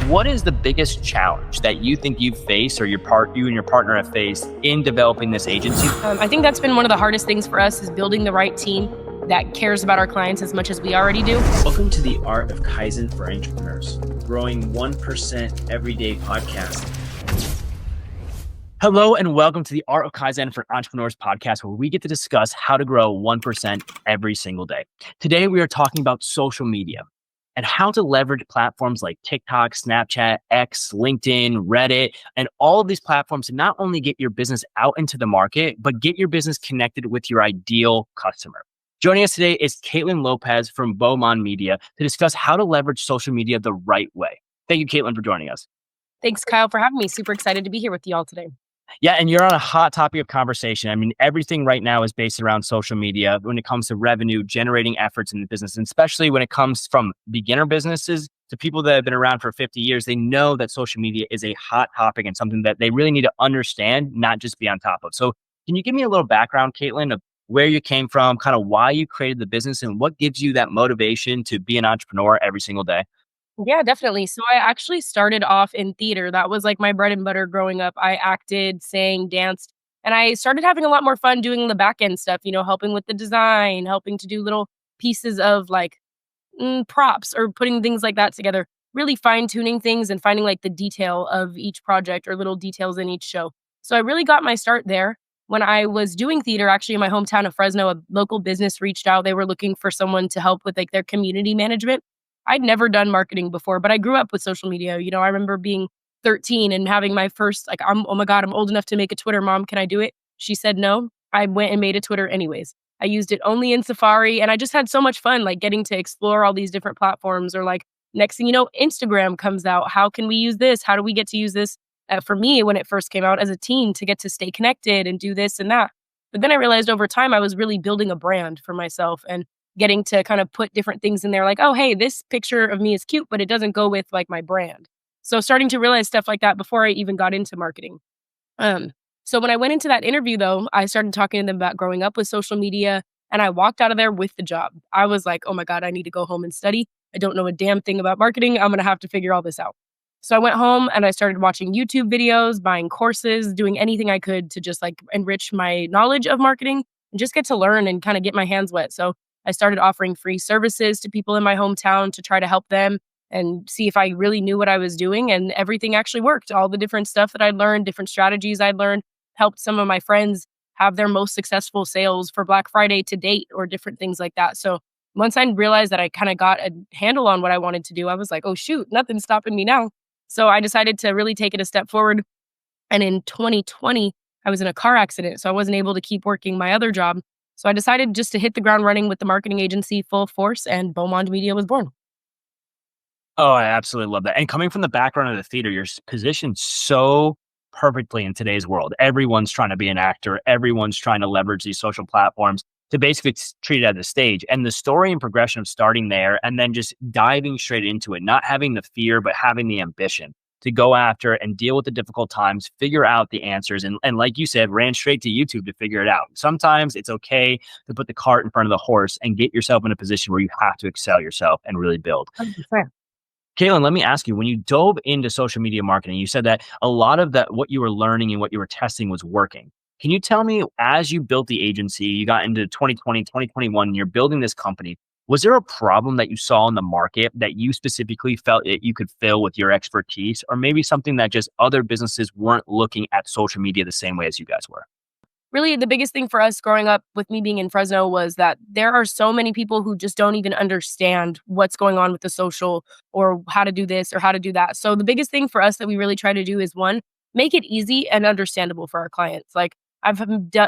What is the biggest challenge that you think you've faced or you and your partner have faced in developing this agency? I think that's been one of the hardest things for us is building the right team that cares about our clients as much as we already do. Welcome to the Art of Kaizen for Entrepreneurs, growing 1% everyday podcast. Hello and welcome to the Art of Kaizen for Entrepreneurs podcast, where we get to discuss how to grow 1% every single day. Today, we are talking about social media and how to leverage platforms like TikTok, Snapchat, X, LinkedIn, Reddit, and all of these platforms to not only get your business out into the market, but get your business connected with your ideal customer. Joining us today is Caitlyn Lopez from Bohan Media to discuss how to leverage social media the right way. Thank you, Caitlyn, for joining us. Thanks, Kyle, for having me. Super excited to be here with you all today. Yeah, and you're on a hot topic of conversation. I mean, everything right now is based around social media when it comes to revenue, generating efforts in the business, and especially when it comes from beginner businesses to people that have been around for 50 years. They know that social media is a hot topic and something that they really need to understand, not just be on top of. So can you give me a little background, Caitlyn, of where you came from, kind of why you created the business, and what gives you that motivation to be an entrepreneur every single day? Yeah, definitely. So I actually started off in theater. That was like my bread and butter growing up. I acted, sang, danced, and I started having a lot more fun doing the back end stuff, helping with the design, helping to do little pieces of like props or putting things like that together, really fine tuning things and finding like the detail of each project or little details in each show. So I really got my start there. When I was doing theater, actually in my hometown of Fresno, a local business reached out. They were looking for someone to help with like their community management. I'd never done marketing before, but I grew up with social media. I remember being 13 and having my first, oh my God, I'm old enough to make a Twitter. Mom, can I do it? She said no. I went and made a Twitter anyways. I used it only in Safari, and I just had so much fun, like getting to explore all these different platforms. Or like next thing you know, Instagram comes out. How can we use this? How do we get to use this? For me, when it first came out as a teen, to get to stay connected and do this and that. But then I realized over time, I was really building a brand for myself and getting to kind of put different things in there like, oh, hey, this picture of me is cute, but it doesn't go with like my brand. So starting to realize stuff like that before I even got into marketing. So when I went into that interview, though, I started talking to them about growing up with social media, and I walked out of there with the job. I was like, oh my God, I need to go home and study. I don't know a damn thing about marketing. I'm going to have to figure all this out. So I went home and I started watching YouTube videos, buying courses, doing anything I could to just like enrich my knowledge of marketing and just get to learn and kind of get my hands wet. So I started offering free services to people in my hometown to try to help them and see if I really knew what I was doing. And everything actually worked. All the different stuff that I'd learned, different strategies I'd learned, helped some of my friends have their most successful sales for Black Friday to date or different things like that. So once I realized that I kind of got a handle on what I wanted to do, I was like, oh, shoot, nothing's stopping me now. So I decided to really take it a step forward. And in 2020, I was in a car accident. So I wasn't able to keep working my other job. So I decided just to hit the ground running with the marketing agency full force, and Bohan Media was born. Oh, I absolutely love that. And coming from the background of the theater, you're positioned so perfectly in today's world. Everyone's trying to be an actor. Everyone's trying to leverage these social platforms to basically treat it as a stage. And the story and progression of starting there and then just diving straight into it, not having the fear, but having the ambition to go after and deal with the difficult times, figure out the answers. And like you said, ran straight to YouTube to figure it out. Sometimes it's okay to put the cart in front of the horse and get yourself in a position where you have to excel yourself and really build. 100%. Caitlyn, let me ask you, when you dove into social media marketing, you said that a lot of that, what you were learning and what you were testing was working. Can you tell me, as you built the agency, you got into 2020, 2021, and you're building this company, was there a problem that you saw in the market that you specifically felt that you could fill with your expertise, or maybe something that just other businesses weren't looking at social media the same way as you guys were? Really, the biggest thing for us growing up with me being in Fresno was that there are so many people who just don't even understand what's going on with the social or how to do this or how to do that. So the biggest thing for us that we really try to do is, one, make it easy and understandable for our clients. Like, I've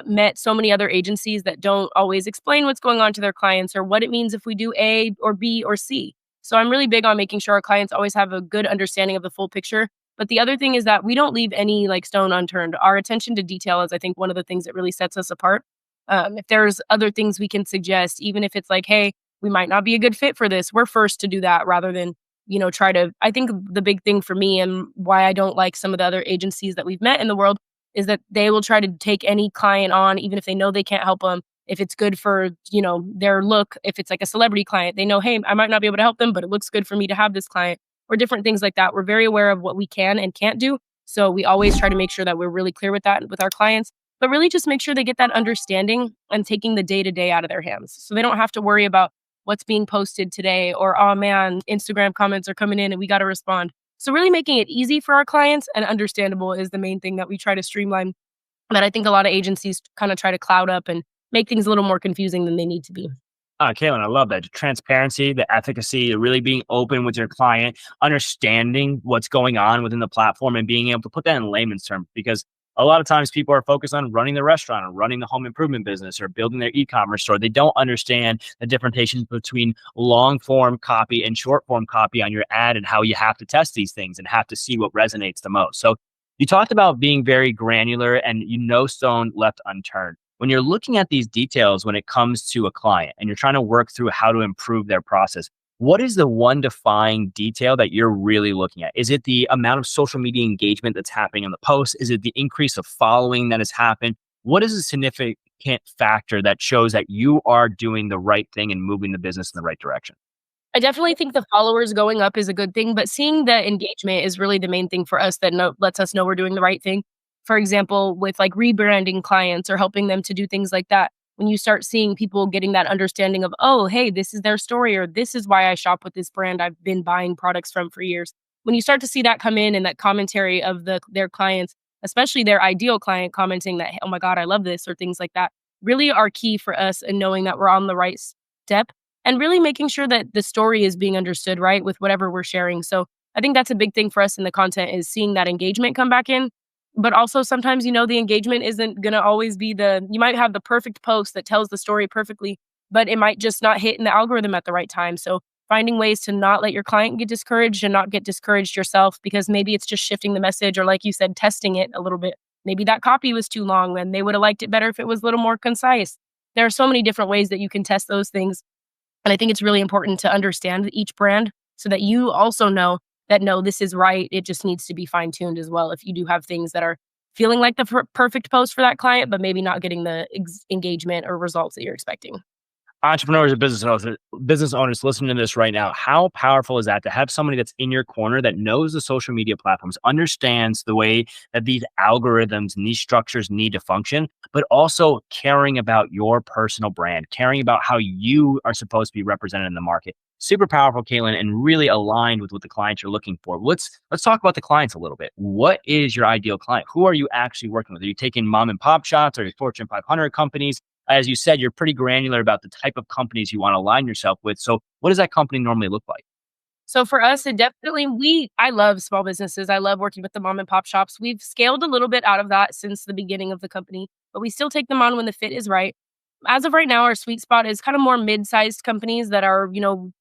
met so many other agencies that don't always explain what's going on to their clients or what it means if we do A or B or C. So I'm really big on making sure our clients always have a good understanding of the full picture. But the other thing is that we don't leave any like stone unturned. Our attention to detail is, I think, one of the things that really sets us apart. If there's other things we can suggest, even if it's like, hey, we might not be a good fit for this, we're first to do that rather than, try to. I think the big thing for me and why I don't like some of the other agencies that we've met in the world is that they will try to take any client on, even if they know they can't help them. If it's good for, their look, if it's like a celebrity client, they know, hey, I might not be able to help them, but it looks good for me to have this client. or different things like that. We're very aware of what we can and can't do. So we always try to make sure that we're really clear with that with our clients, but really just make sure they get that understanding and taking the day to day out of their hands. So they don't have to worry about what's being posted today or, oh man, Instagram comments are coming in and we got to respond. So really making it easy for our clients and understandable is the main thing that we try to streamline, that I think a lot of agencies kind of try to cloud up and make things a little more confusing than they need to be. Caitlyn, I love that. The transparency, the efficacy, really being open with your client, understanding what's going on within the platform and being able to put that in layman's terms. Because a lot of times people are focused on running the restaurant or running the home improvement business or building their e-commerce store. They don't understand the differentiation between long form copy and short form copy on your ad and how you have to test these things and have to see what resonates the most. So you talked about being very granular and no stone left unturned. When you're looking at these details when it comes to a client and you're trying to work through how to improve their process, what is the one defining detail that you're really looking at? Is it the amount of social media engagement that's happening on the post? Is it the increase of following that has happened? What is a significant factor that shows that you are doing the right thing and moving the business in the right direction? I definitely think the followers going up is a good thing, but seeing the engagement is really the main thing for us that lets us know we're doing the right thing. For example, with like rebranding clients or helping them to do things like that, when you start seeing people getting that understanding of, oh, hey, this is their story, or this is why I shop with this brand I've been buying products from for years. When you start to see that come in and that commentary of their clients, especially their ideal client commenting that, oh my God, I love this, or things like that, really are key for us in knowing that we're on the right step and really making sure that the story is being understood, right, with whatever we're sharing. So I think that's a big thing for us in the content is seeing that engagement come back in. But also sometimes, the engagement isn't going to always be you might have the perfect post that tells the story perfectly, but it might just not hit in the algorithm at the right time. So finding ways to not let your client get discouraged and not get discouraged yourself, because maybe it's just shifting the message or, like you said, testing it a little bit. Maybe that copy was too long and they would have liked it better if it was a little more concise. There are so many different ways that you can test those things. And I think it's really important to understand each brand so that you also know that, no, this is right. It just needs to be fine tuned as well. If you do have things that are feeling like the perfect post for that client, but maybe not getting the engagement or results that you're expecting. Entrepreneurs and business owners listening to this right now, how powerful is that to have somebody that's in your corner that knows the social media platforms, understands the way that these algorithms and these structures need to function, but also caring about your personal brand, caring about how you are supposed to be represented in the market. Super powerful, Caitlyn, and really aligned with what the clients are looking for. Let's talk about the clients a little bit. What is your ideal client? Who are you actually working with? Are you taking mom and pop shops or Fortune 500 companies? As you said, you're pretty granular about the type of companies you want to align yourself with. So what does that company normally look like? So for us, I love small businesses. I love working with the mom and pop shops. We've scaled a little bit out of that since the beginning of the company, but we still take them on when the fit is right. As of right now, our sweet spot is kind of more mid-sized companies that are,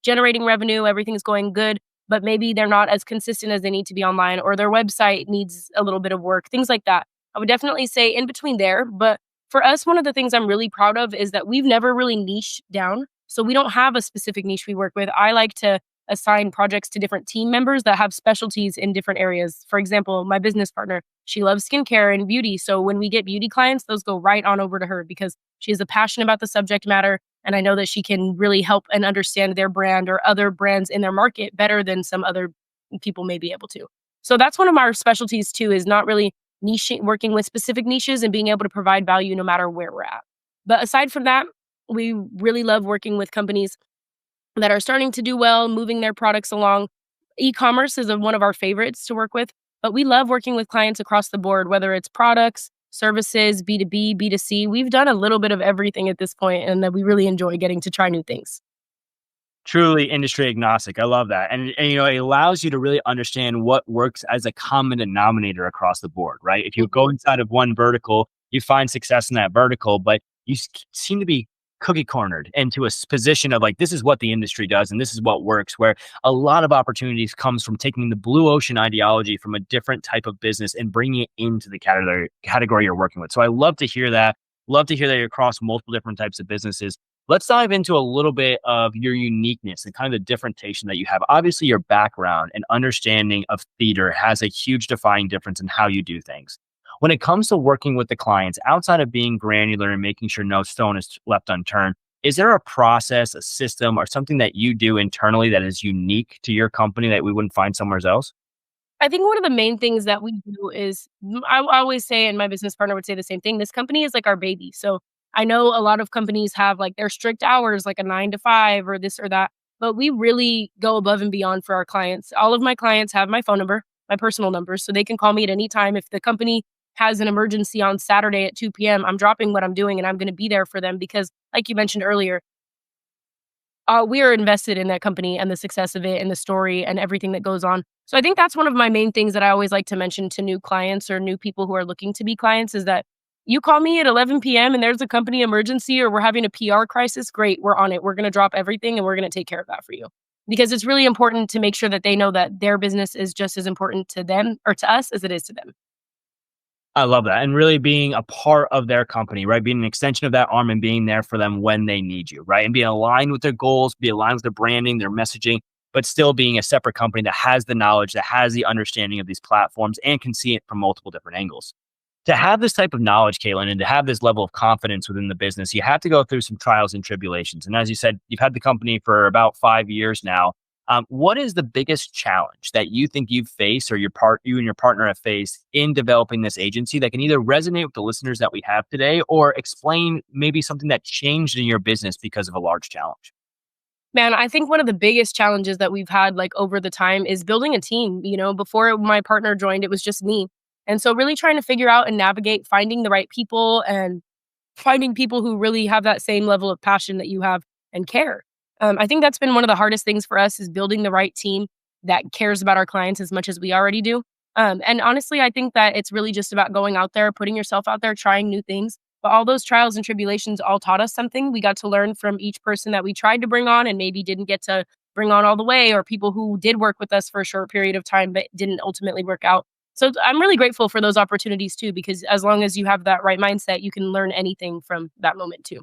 generating revenue, everything's going good, but maybe they're not as consistent as they need to be online, or their website needs a little bit of work, things like that. I would definitely say in between there, but for us, one of the things I'm really proud of is that we've never really niched down. So we don't have a specific niche we work with. I like to assign projects to different team members that have specialties in different areas. For example, my business partner, she loves skincare and beauty. So when we get beauty clients, those go right on over to her because she has a passion about the subject matter. And I know that she can really help and understand their brand or other brands in their market better than some other people may be able to. So that's one of our specialties too, is not really working with specific niches and being able to provide value no matter where we're at. But aside from that, we really love working with companies that are starting to do well, moving their products along. E-commerce is one of our favorites to work with, but we love working with clients across the board, whether it's products, services, B2B, B2C. We've done a little bit of everything at this point, and that we really enjoy getting to try new things. Truly industry agnostic. I love that. And it allows you to really understand what works as a common denominator across the board, right? If you go inside of one vertical, you find success in that vertical, but you seem to be cookie cornered into a position of like, this is what the industry does and this is what works, where a lot of opportunities comes from taking the blue ocean ideology from a different type of business and bringing it into the category you're working with. So I love to hear that. Love to hear that you're across multiple different types of businesses. Let's dive into a little bit of your uniqueness and kind of the differentiation that you have. Obviously, your background and understanding of theater has a huge defining difference in how you do things. When it comes to working with the clients, outside of being granular and making sure no stone is left unturned, Is there a process, a system, or something that you do internally that is unique to your company that we wouldn't find somewhere else? I think one of the main things that we do is I always say, and my business partner would say the same thing, this company is like our baby. So I know a lot of companies have like their strict hours, like a 9 to 5 or this or that, but we really go above and beyond for our clients. All of my clients have my phone number, my personal number, so they can call me at any time. If the company has an emergency on Saturday at 2 p.m., I'm dropping what I'm doing and I'm going to be there for them because, like you mentioned earlier, we are invested in that company and the success of it and the story and everything that goes on. So I think that's one of my main things that I always like to mention to new clients or new people who are looking to be clients is that you call me at 11 p.m. and there's a company emergency or we're having a PR crisis. Great, we're on it. We're going to drop everything and we're going to take care of that for you. Because it's really important to make sure that they know that their business is just as important to them or to us as it is to them. I love that. And really being a part of their company, right? Being an extension of that arm and being there for them when they need you, right? And being aligned with their goals, be aligned with their branding, their messaging, but still being a separate company that has the knowledge, that has the understanding of these platforms and can see it from multiple different angles. To have this type of knowledge, Caitlyn, and to have this level of confidence within the business, you have to go through some trials and tribulations. And as you said, you've had the company for about 5 years now. What is the biggest challenge that you think you've faced or you and your partner have faced in developing this agency that can either resonate with the listeners that we have today or explain maybe something that changed in your business because of a large challenge? Man, I think one of the biggest challenges that we've had like over the time is building a team. Before my partner joined, it was just me. And so really trying to figure out and navigate finding the right people and finding people who really have that same level of passion that you have and care. I think that's been one of the hardest things for us is building the right team that cares about our clients as much as we already do. And honestly, I think that it's really just about going out there, putting yourself out there, trying new things. But all those trials and tribulations all taught us something. We got to learn from each person that we tried to bring on and maybe didn't get to bring on all the way, or people who did work with us for a short period of time but didn't ultimately work out. So I'm really grateful for those opportunities too, because as long as you have that right mindset, you can learn anything from that moment too.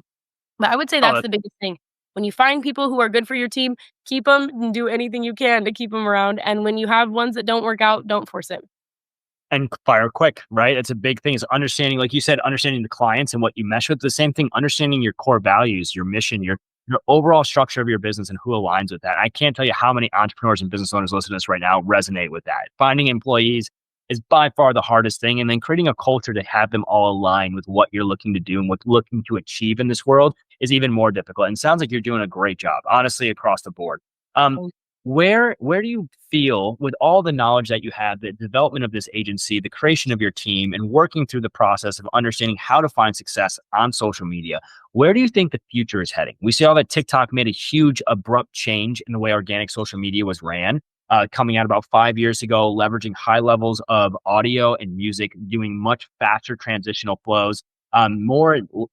But I would say that's Oh, the biggest thing. When you find people who are good for your team, keep them and do anything you can to keep them around. And when you have ones that don't work out, don't force it. and fire quick, right? It's a big thing is understanding, like you said, understanding the clients and what you mesh with. The same thing, understanding your core values, your mission, your overall structure of your business and who aligns with that. I can't tell you how many entrepreneurs and business owners listening to this right now resonate with that. Finding employees is by far the hardest thing. And then creating a culture to have them all align with what you're looking to do and what you're looking to achieve in this world is even more difficult. And it sounds like you're doing a great job, honestly, across the board. Um, where do you feel with all the knowledge that you have, the development of this agency, the creation of your team, and working through the process of understanding how to find success on social media, where do you think the future is heading? We see all that TikTok made a huge abrupt change in the way organic social media was ran. Coming out about 5 years ago, leveraging high levels of audio and music, doing much faster transitional flows,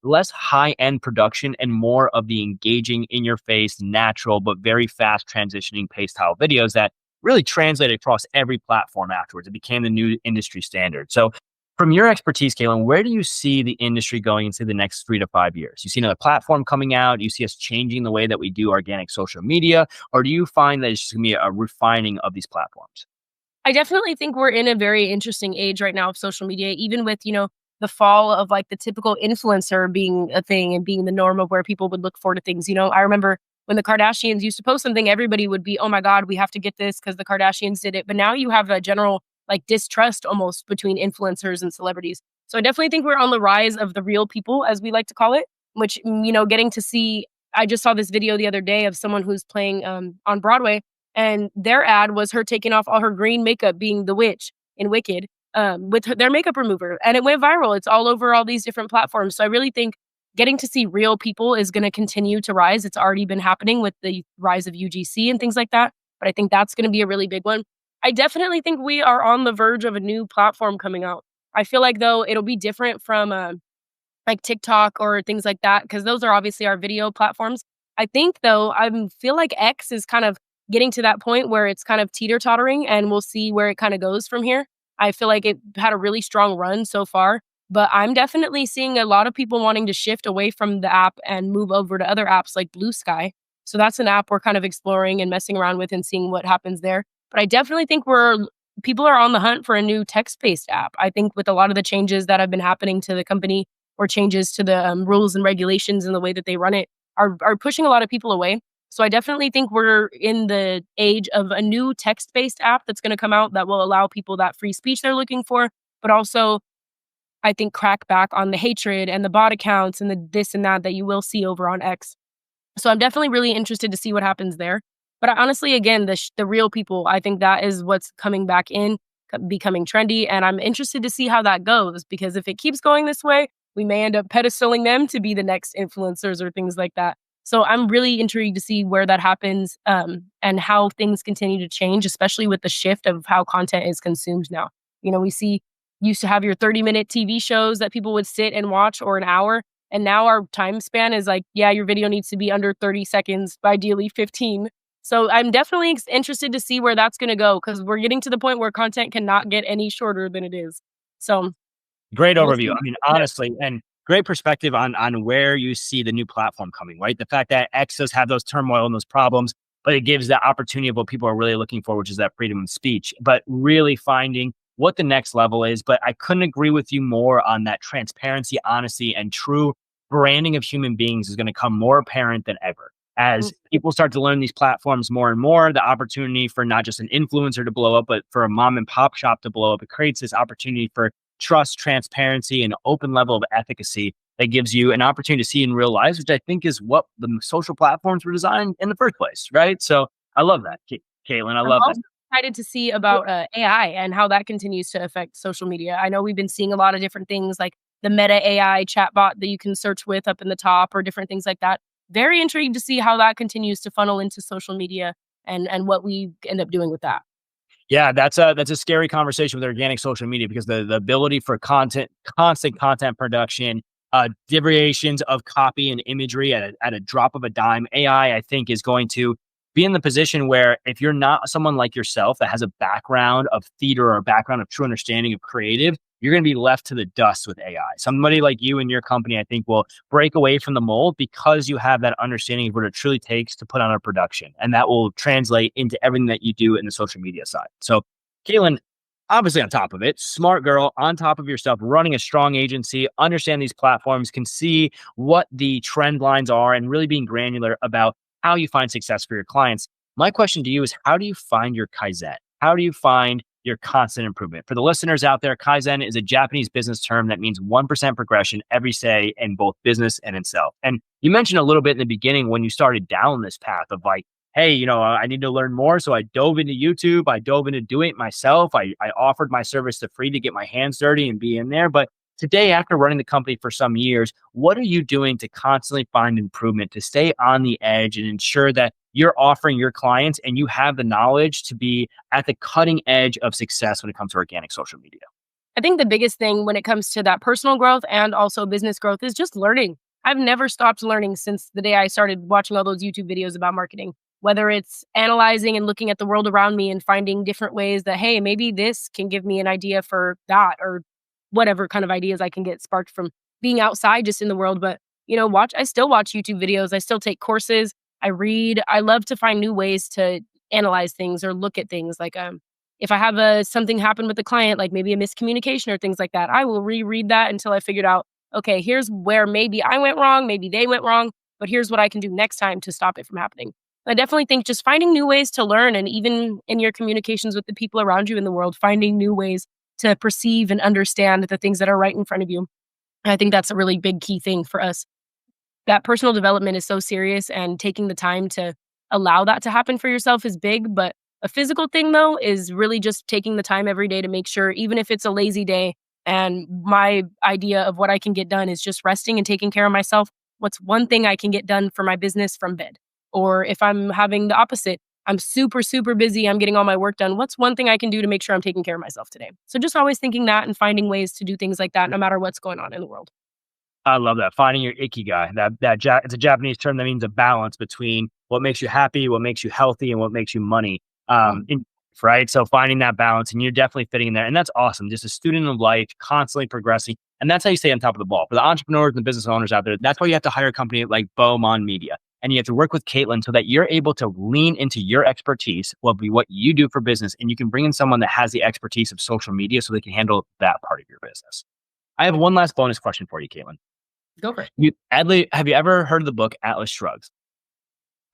less high end production, and more of the engaging, in your face, natural but very fast transitioning pace style videos that really translated across every platform afterwards. It became the new industry standard. So, from your expertise, Caitlyn, where do you see the industry going into the next 3 to 5 years? You see another platform coming out? Do you see us changing the way that we do organic social media? Or do you find that it's just going to be a refining of these platforms? I definitely think we're in a very interesting age right now of social media, even with, the fall of like the typical influencer being a thing and being the norm of where people would look for to things. I remember when the Kardashians used to post something, everybody would be, oh my God, we have to get this because the Kardashians did it. But now you have a general like distrust almost between influencers and celebrities. So I definitely think we're on the rise of the real people, as we like to call it, which, getting to see, I just saw this video the other day of someone who's playing on Broadway, and their ad was her taking off all her green makeup being the witch in Wicked with their makeup remover. And it went viral. It's all over all these different platforms. So I really think getting to see real people is going to continue to rise. It's already been happening with the rise of UGC and things like that. But I think that's going to be a really big one. I definitely think we are on the verge of a new platform coming out. I feel like, though, it'll be different from like TikTok or things like that, because those are obviously our video platforms. I think, though, I feel like X is kind of getting to that point where it's kind of teeter-tottering, and we'll see where it kind of goes from here. I feel like it had a really strong run so far, but I'm definitely seeing a lot of people wanting to shift away from the app and move over to other apps like Blue Sky. So that's an app we're kind of exploring and messing around with and seeing what happens there. But I definitely think people are on the hunt for a new text-based app. I think with a lot of the changes that have been happening to the company or changes to the rules and regulations and the way that they run it, are pushing a lot of people away. So I definitely think we're in the age of a new text-based app that's going to come out that will allow people that free speech they're looking for, but also I think crack back on the hatred and the bot accounts and the this and that you will see over on X. So I'm definitely really interested to see what happens there. But honestly, again, the real people, I think that is what's coming back in, becoming trendy. And I'm interested to see how that goes, because if it keeps going this way, we may end up pedestaling them to be the next influencers or things like that. So I'm really intrigued to see where that happens, and how things continue to change, especially with the shift of how content is consumed now. We used to have your 30-minute TV shows that people would sit and watch, or an hour. And now our time span is like, yeah, your video needs to be under 30 seconds, ideally 15. So I'm definitely interested to see where that's going to go, because we're getting to the point where content cannot get any shorter than it is. So great we'll overview. see. I mean, honestly, and great perspective on where you see the new platform coming, right? The fact that X does have those turmoil and those problems, but it gives the opportunity of what people are really looking for, which is that freedom of speech, but really finding what the next level is. But I couldn't agree with you more on that transparency, honesty, and true branding of human beings is going to come more apparent than ever. As people start to learn these platforms more and more, the opportunity for not just an influencer to blow up, but for a mom and pop shop to blow up, it creates this opportunity for trust, transparency, and open level of efficacy that gives you an opportunity to see in real lives, which I think is what the social platforms were designed in the first place, right? So I love that, Caitlyn. I I'm love also that. excited to see about AI and how that continues to affect social media. I know we've been seeing a lot of different things like the Meta AI chatbot that you can search with up in the top, or different things like that. Very intrigued to see how that continues to funnel into social media, and what we end up doing with that. Yeah, that's a scary conversation with organic social media, because the ability for constant content production, variations of copy and imagery at a drop of a dime. AI, I think, is going to be in the position where if you're not someone like yourself that has a background of theater or a background of true understanding of creative, you're going to be left to the dust with AI. Somebody like you and your company, I think, will break away from the mold because you have that understanding of what it truly takes to put on a production. And that will translate into everything that you do in the social media side. So, Caitlyn, obviously on top of it, smart girl, on top of your stuff, running a strong agency, understand these platforms, can see what the trend lines are, and really being granular about how you find success for your clients. My question to you is, how do you find your Kaizen? How do you find your constant improvement? For the listeners out there, Kaizen is a Japanese business term that means 1% progression every day in both business and in self. And you mentioned a little bit in the beginning when you started down this path of like, hey, I need to learn more. So I dove into YouTube. I dove into doing it myself. I offered my service to free to get my hands dirty and be in there. But today, after running the company for some years, what are you doing to constantly find improvement, to stay on the edge and ensure that you're offering your clients and you have the knowledge to be at the cutting edge of success when it comes to organic social media? I think the biggest thing when it comes to that personal growth and also business growth is just learning. I've never stopped learning since the day I started watching all those YouTube videos about marketing, whether it's analyzing and looking at the world around me and finding different ways that, hey, maybe this can give me an idea for that, or whatever kind of ideas I can get sparked from being outside just in the world. But, I still watch YouTube videos. I still take courses. I read. I love to find new ways to analyze things or look at things. Like, if I have something happen with the client, like maybe a miscommunication or things like that, I will reread that until I figured out, okay, here's where maybe I went wrong, maybe they went wrong, but here's what I can do next time to stop it from happening. I definitely think just finding new ways to learn, and even in your communications with the people around you in the world, finding new ways to perceive and understand the things that are right in front of you. And I think that's a really big key thing for us. That personal development is so serious, and taking the time to allow that to happen for yourself is big. But a physical thing, though, is really just taking the time every day to make sure, even if it's a lazy day and my idea of what I can get done is just resting and taking care of myself, what's one thing I can get done for my business from bed? Or if I'm having the opposite, I'm super, super busy, I'm getting all my work done, what's one thing I can do to make sure I'm taking care of myself today? So just always thinking that and finding ways to do things like that, no matter what's going on in the world. I love that. Finding your ikigai. It's a Japanese term that means a balance between what makes you happy, what makes you healthy, and what makes you money. Right. So finding that balance, and you're definitely fitting in there. And that's awesome. Just a student of life, constantly progressing. And that's how you stay on top of the ball. For the entrepreneurs and the business owners out there, that's why you have to hire a company like Bohan Media. And you have to work with Caitlyn so that you're able to lean into your expertise, will be what you do for business. And you can bring in someone that has the expertise of social media so they can handle that part of your business. I have one last bonus question for you, Caitlyn. Go for it. Adley, have you ever heard of the book Atlas Shrugged?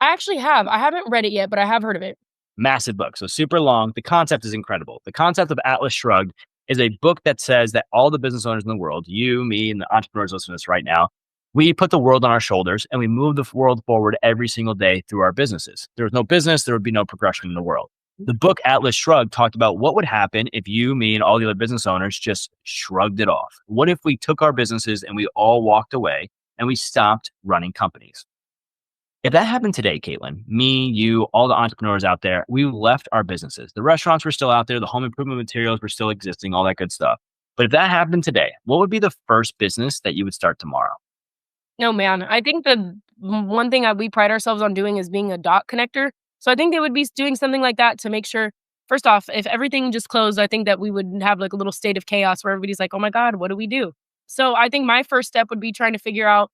I actually have. I haven't read it yet, but I have heard of it. Massive book, so super long. The concept is incredible. The concept of Atlas Shrugged is a book that says that all the business owners in the world, you, me, and the entrepreneurs listening to this right now, we put the world on our shoulders and we move the world forward every single day through our businesses. If there was no business, there would be no progression in the world. The book Atlas Shrugged talked about what would happen if you, me, and all the other business owners just shrugged it off. What if we took our businesses and we all walked away and we stopped running companies? If that happened today, Caitlyn, me, you, all the entrepreneurs out there, we left our businesses. The restaurants were still out there. The home improvement materials were still existing, all that good stuff. But if that happened today, what would be the first business that you would start tomorrow? No, man. I think the one thing that we pride ourselves on doing is being a dot connector. So I think they would be doing something like that to make sure, first off, if everything just closed, I think that we would have like a little state of chaos where everybody's like, oh my God, what do we do? So I think my first step would be trying to figure out,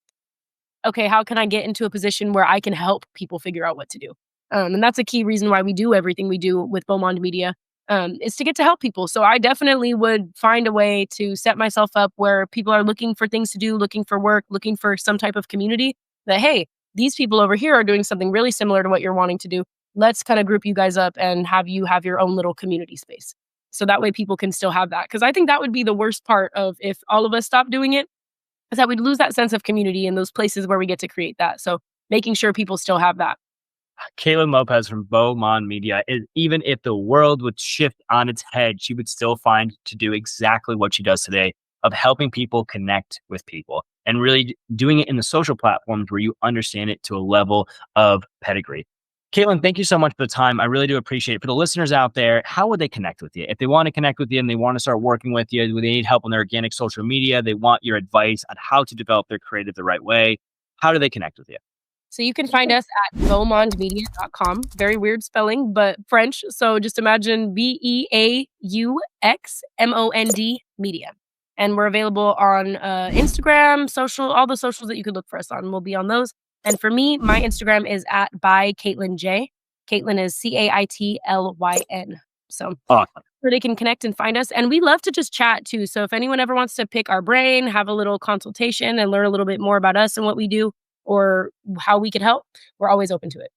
okay, how can I get into a position where I can help people figure out what to do? And that's a key reason why we do everything we do with Bohan Media, is to get to help people. So I definitely would find a way to set myself up where people are looking for things to do, looking for work, looking for some type of community that, hey, these people over here are doing something really similar to what you're wanting to do. Let's kind of group you guys up and have you have your own little community space. So that way people can still have that. Because I think that would be the worst part of if all of us stop doing it, is that we'd lose that sense of community in those places where we get to create that. So making sure people still have that. Caitlyn Lopez from Bohan Media is, even if the world would shift on its head, she would still find to do exactly what she does today of helping people connect with people and really doing it in the social platforms where you understand it to a level of pedigree. Caitlyn, thank you so much for the time. I really do appreciate it. For the listeners out there, how would they connect with you? If they want to connect with you and they want to start working with you, they need help on their organic social media, they want your advice on how to develop their creative the right way, how do they connect with you? So you can find us at beauxmondmedia.com. Very weird spelling, but French. So just imagine BEAUXMOND media. And we're available on Instagram, social, all the socials that you could look for us on. We'll be on those. And for me, my Instagram is at by Caitlyn J. Caitlyn is CAITLYN. So Awesome. where they can connect and find us. And we love to just chat too. So if anyone ever wants to pick our brain, have a little consultation and learn a little bit more about us and what we do or how we can help, we're always open to it.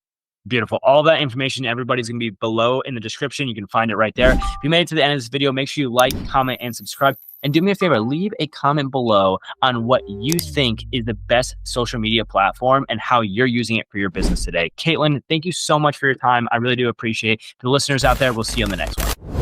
Beautiful. All that information, everybody's going to be below in the description. You can find it right there. If you made it to the end of this video, make sure you like, comment, and subscribe. And do me a favor, leave a comment below on what you think is the best social media platform and how you're using it for your business today. Caitlyn, thank you so much for your time. I really do appreciate it. For the listeners out there, we'll see you on the next one.